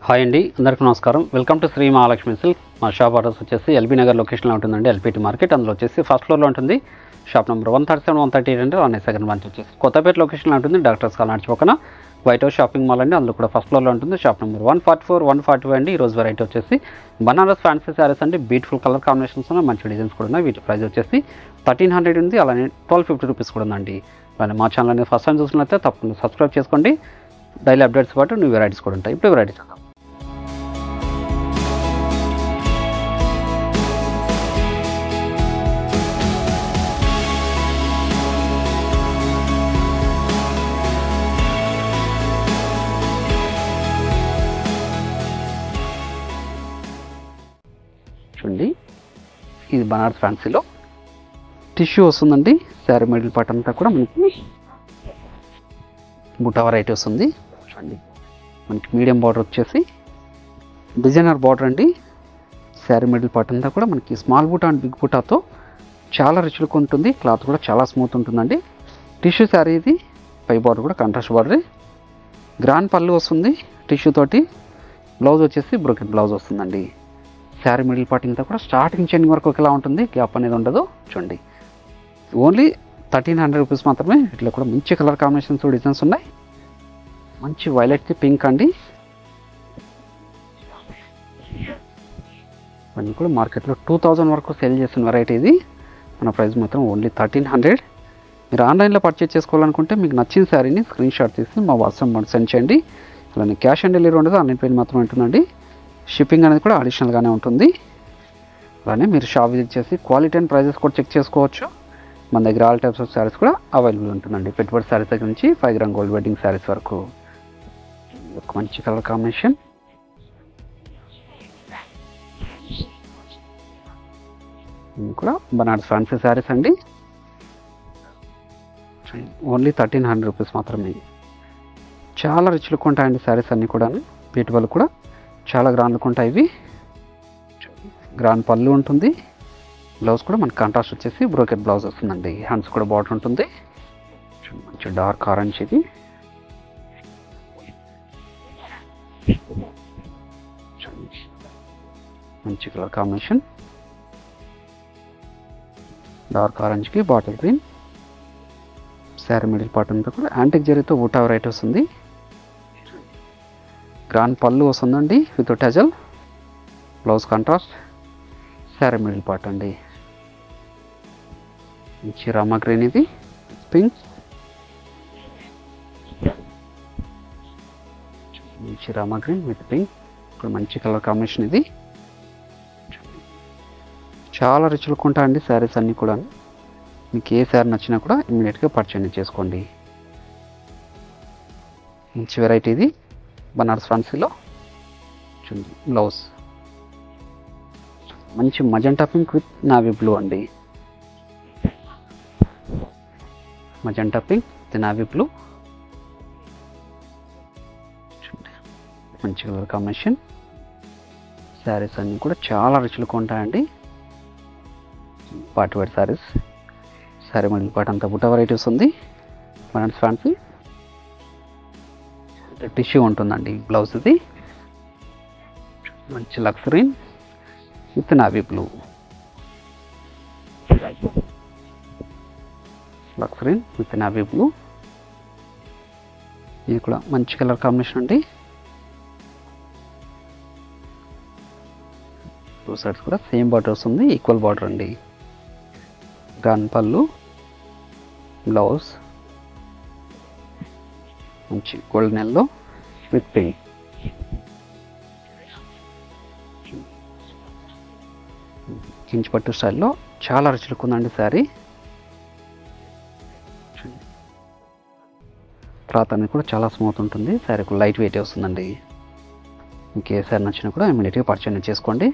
Hi అండి, అందరికీ నమస్కారం. Welcome to Shri Mahalakshmi silk. మా షాప్ అడ్రస్ వచ్చేసి ఎల్బీ నగర్ లొకేషన్లో ఉంటుందండి. LPT market. అందులో వచ్చేసి ఫస్ట్ ఫ్లోర్లో ఉంటుంది. షాప్ నెంబర్ 137, 138 అంటే 1 బ్రాంచ్ వచ్చేసి కొత్తపేట లొకేషన్లో ఉంటుంది. డాక్టర్స్ కాలనీ పక్కన వైట్ హౌస్ షాపింగ్ మాల్ అండి. అందులో కూడా ఫస్ట్ ఫ్లోర్లో ఉంటుంది. షాప్ నెంబర్ 144, 145 అండి. ఈరోజు వెరైటీ వచ్చేసి బనారస్ ఫ్యాన్సీ శారీస్ అండి. బ్యూటిఫుల్ కలర్ కాంబినేషన్స్ ఉన్నాయి, మంచి డిజైన్స్ కూడా ఉన్నాయి. వీటి ప్రైస్ వచ్చేసి 1300 ఉంది. అలానే 1250 రూపీస్ కూడా ఉందండి. అలానే మా ఛానల్ అనేది ఫస్ట్ టైం చూసినట్లయితే తప్పకుండా సబ్స్క్రైబ్ చేసుకోండి. డైలీ అప్డేట్స్ పాటు న్యూ వెరైటీస్ కూడా ఉంటాయి. ఇప్పుడు వెరైటీస్ చూడండి. ఇది బనారస్ ఫ్యాన్సీలో టిష్యూ వస్తుందండి. శారీ మిడిల్ పార్ట్ అంతా కూడా మనకి బుటా వెరైటీ వస్తుంది. చూడండి, మనకి మీడియం బార్డర్ వచ్చేసి డిజైనర్ బార్డర్ అండి. శారీ మిడిల్ పార్ట్ అంతా కూడా మనకి స్మాల్ బుటా అండ్ బిగ్ బుటాతో చాలా రిచ్గా ఉంటుంది. క్లాత్ కూడా చాలా స్మూత్ ఉంటుందండి. టిష్యూ శారీ ఇది. పై బార్డర్ కూడా కాంట్రాస్ట్ బార్డర్. గ్రాండ్ పళ్ళు వస్తుంది టిష్యూ తోటి. బ్లౌజ్ వచ్చేసి బ్రోకెట్ బ్లౌజ్ వస్తుందండి. శారీ మిడిల్ పార్ట్ అంతా కూడా స్టార్టింగ్ చెండింగ్ వరకు ఒకేలా ఉంటుంది, గ్యాప్ అనేది ఉండదు. చూడండి, ఓన్లీ 1300 రూపీస్ మాత్రమే. ఇట్లా కూడా మంచి కలర్ కాంబినేషన్స్ డిజైన్స్ ఉన్నాయి. మంచి వైలెట్కి పింక్ అండి. ఇవన్నీ కూడా మార్కెట్లో 2000 వరకు సేల్ చేసిన వెరైటీ ఇది. మన ప్రైస్ మాత్రం ఓన్లీ 1300. మీరు ఆన్లైన్లో పర్చేజ్ చేసుకోవాలనుకుంటే మీకు నచ్చిన శారీని స్క్రీన్ షాట్ తీసి మా వాట్సాప్ నెంబర్ సెండ్ చేయండి. అలానే క్యాష్ ఆన్ డెలివరీ ఉండదు, ఆన్లైన్ పేమెంట్ మాత్రమే ఉంటుందండి. షిప్పింగ్ అనేది కూడా అడిషనల్గానే ఉంటుంది. అలానే మీరు షాప్ విజిట్ చేసి క్వాలిటీ అండ్ ప్రైజెస్ కూడా చెక్ చేసుకోవచ్చు. మన దగ్గర ఆల్ టైప్స్ ఆఫ్ శారీస్ కూడా అవైలబుల్ ఉంటుందండి. పెట్టుబడి శారీస్ దగ్గర నుంచి 5 గ్రామ్ గోల్డ్ వెడ్డింగ్ శారీస్ వరకు. ఒక మంచి కలర్ కాంబినేషన్. ఇది కూడా బనారస్ ఫ్యాన్సీ శారీస్ అండి. ఓన్లీ 1300 రూపీస్ మాత్రమే. చాలా రిచ్ లుక్ ఉంటాయండి శారీస్ అన్నీ కూడా. బ్యూటిఫుల్ కూడా చాలా గ్రాండ్ లుక్ ఉంటాయి. ఇవి గ్రాండ్ పళ్ళు ఉంటుంది. బ్లౌజ్ కూడా మనకి కాంట్రాస్ట్ వచ్చేసి బ్రోకెట్ బ్లౌజ్ వస్తుందండి. హ్యాండ్స్ కూడా బార్డర్ ఉంటుంది. మంచి డార్క్ ఆరెంజ్ ఇది. మంచి కలర్ కాంబినేషన్. డార్క్ ఆరెంజ్కి bottle green. Sari middle part అంతా కూడా యాంటిక్ జరీతో బుటా వెరైటీ వస్తుంది. గ్రాండ్ పళ్ళు వస్తుందండి with టజల్. Blouse contrast. Sari middle part అండి. మంచి రామా గ్రీన్ ఇది. పింక్. మంచి రామా గ్రీన్ విత్ పింక్. ఇప్పుడు మంచి కలర్ కాంబినేషన్ ఇది. చాలా రిచ్ లుక్ ఉంటాయండి శారీస్ అన్నీ కూడా. మీకు ఏ శారీ నచ్చినా కూడా ఇమ్మీడియట్గా పర్చేజ్ చేసుకోండి. మంచి వెరైటీ ఇది బనారస్ ఫ్యాన్సీలో. చూడండి, బ్లౌజ్ మంచి magenta pink with navy blue అండి. Magenta pink with navy blue. మంచి కలర్ కాంబినేషన్. శారీస్ అన్నీ కూడా చాలా రిచ్లుగా ఉంటాయండి. Party wear saris. Sari middle part అంతా బుట్ట వెరైటీస్ ఉంది. బనారస్ ఫ్యాన్సీ టిష్యూ ఉంటుందండి. బ్లౌజ్ ఇది మంచి luxury with navy blue. Luxury with navy blue. ఇది కూడా మంచి కలర్ కాంబినేషన్ అండి. టూ సైడ్స్ కూడా సేమ్ బార్డర్ వస్తుంది, ఈక్వల్ బార్డర్ అండి. గ్రాండ్ పళ్ళు. బ్లౌజ్ మంచి గోల్డెన్ ఎల్లో విత్ పింక్. కించి పట్టు స్టైల్లో చాలా రిచ్ లుక్ ఉందండి శారీ. క్లాత్ అనేది కూడా చాలా స్మూత్ ఉంటుంది. శారీ కూడా లైట్ వెయిట్ వస్తుందండి. మీకు ఏ శారీ నచ్చినా కూడా ఇమీడియట్గా పర్చేజ్ చేసుకోండి.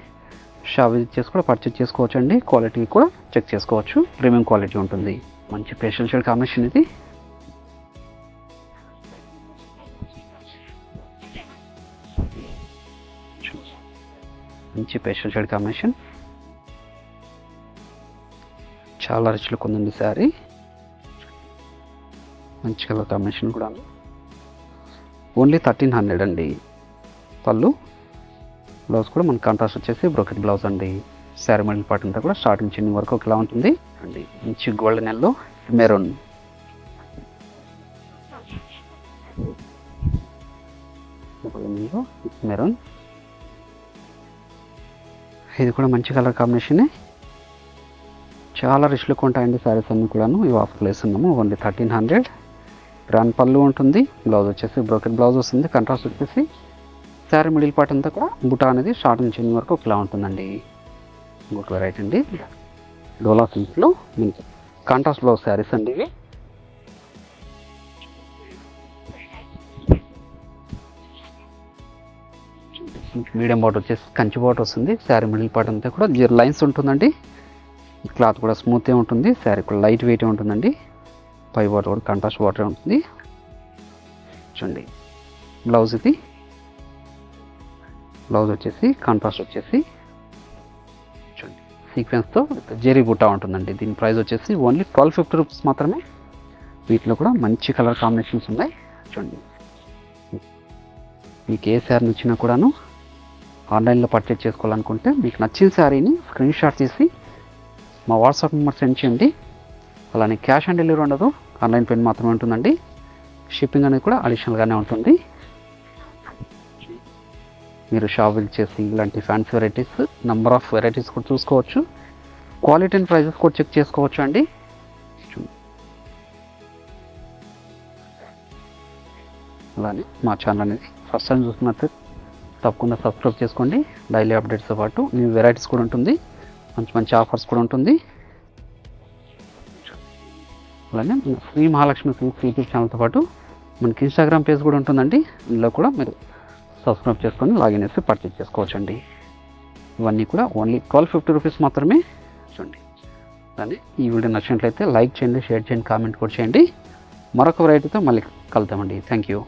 షాప్ విజిట్ చేసి కూడా పర్చేజ్ చేసుకోవచ్చు అండి. క్వాలిటీ కూడా చెక్ చేసుకోవచ్చు. ప్రీమియం క్వాలిటీ ఉంటుంది. మంచి పేస్టల్ షేడ్ కాంబినేషన్ ఇది. మంచి పేస్టల్ షేడ్ కాంబినేషన్. చాలా రిచ్ లుక్ ఉందండి శారీ. మంచి కలర్ కాంబినేషన్ కూడా. ఓన్లీ 1300 అండి. పళ్ళు. బ్లౌజ్ కూడా మనకి కాంట్రాస్ట్ వచ్చేసి బ్రోకెట్ బ్లౌజ్ అండి. శారీ మిడిల్ పార్ట్ అంతా కూడా స్టార్టింగ్ చిన్న వరకు ఒకలా ఉంటుంది అండి. మంచి గోల్డెన్ ఎల్లో, మెరూన్. మెరూన్, ఇది కూడా మంచి కలర్ కాంబినేషనే. చాలా రిచ్ లుక్ ఉంటాయండి శారీస్ అన్నీ కూడాను. ఇవి ఆఫర్లో వేస్తున్నాము. ఓన్లీ 1300. గ్రాండ్ పళ్ళు ఉంటుంది. బ్లౌజ్ వచ్చేసి బ్రోకెట్ బ్లౌజ్ వస్తుంది. కాంట్రాస్ట్ వచ్చేసి శారీ మిడిల్ పార్ట్ అంతా కూడా బుటా అనేది స్టార్టింగ్ చిన్న వరకు ఒకలా ఉంటుందండి. ఇంకొక వెరైటీ అండి, డోలా సిల్క్లో మనకి కాంట్రాస్ట్ బ్లౌజ్ శారీస్ అండి ఇవి. మీడియం బార్డర్ వచ్చేసి కంచి బార్డర్ వస్తుంది. శారీ మిడిల్ పార్ట్ అంతా కూడా 0 లైన్స్ ఉంటుందండి. క్లాత్ కూడా స్మూత్గా ఉంటుంది. శారీ కూడా లైట్ వెయిట్ ఉంటుందండి. పై బార్డర్ కూడా కాంట్రాస్ట్ బార్డర్ ఉంటుంది. చూడండి బ్లౌజ్ ఇది. బ్లౌజ్ వచ్చేసి కాంట్రాస్ట్ వచ్చేసి చూడండి సీక్వెన్స్తో జెరీ బుట్టా ఉంటుందండి. దీని ప్రైస్ వచ్చేసి ఓన్లీ 1250 రూపీస్ మాత్రమే. వీటిలో కూడా మంచి కలర్ కాంబినేషన్స్ ఉన్నాయి. చూడండి మీకు ఏ శారీ నచ్చినా కూడాను ఆన్లైన్లో పర్చేజ్ చేసుకోవాలనుకుంటే మీకు నచ్చిన శారీని స్క్రీన్ షాట్ తీసి మా వాట్సాప్ నెంబర్ సెండ్ చేయండి. అలానే క్యాష్ ఆన్ డెలివరీ ఉండదు, ఆన్లైన్ పేమెంట్ మాత్రమే ఉంటుందండి. షిప్పింగ్ అనేది కూడా అడిషనల్గానే ఉంటుంది. మీరు షాప్ విజిట్ చేసి ఇలాంటి fancy varieties, number of varieties కూడా చూసుకోవచ్చు. క్వాలిటీ అండ్ ప్రైజెస్ కూడా చెక్ చేసుకోవచ్చు అండి. అలానే మా ఛానల్ అనేది ఫస్ట్ టైం చూస్తున్నట్టు తప్పకుండా సబ్స్క్రైబ్ చేసుకోండి. డైలీ అప్డేట్స్తో పాటు న్యూ వెరైటీస్ కూడా ఉంటుంది. మంచి మంచి ఆఫర్స్ కూడా ఉంటుంది. అలానే మన శ్రీ మహాలక్ష్మి సిల్క్స్ యూట్యూబ్ ఛానల్తో పాటు మనకి ఇన్స్టాగ్రామ్ పేజ్ కూడా ఉంటుందండి. ఇందులో కూడా మీరు సబ్స్క్రైబ్ చేసుకొని లాగిన్ చేసి పర్చేజ్ చేసుకోవచ్చు అండి. ఇవన్నీ కూడా ఓన్లీ 1250 రూపీస్ మాత్రమే. చూడండి అలానే ఈ వీడియో నచ్చినట్లయితే లైక్ చేయండి, షేర్ చేయండి, కామెంట్ కూడా చేయండి. మరొక వెరైటీతో మళ్ళీ కలుద్దామండి. Thank you.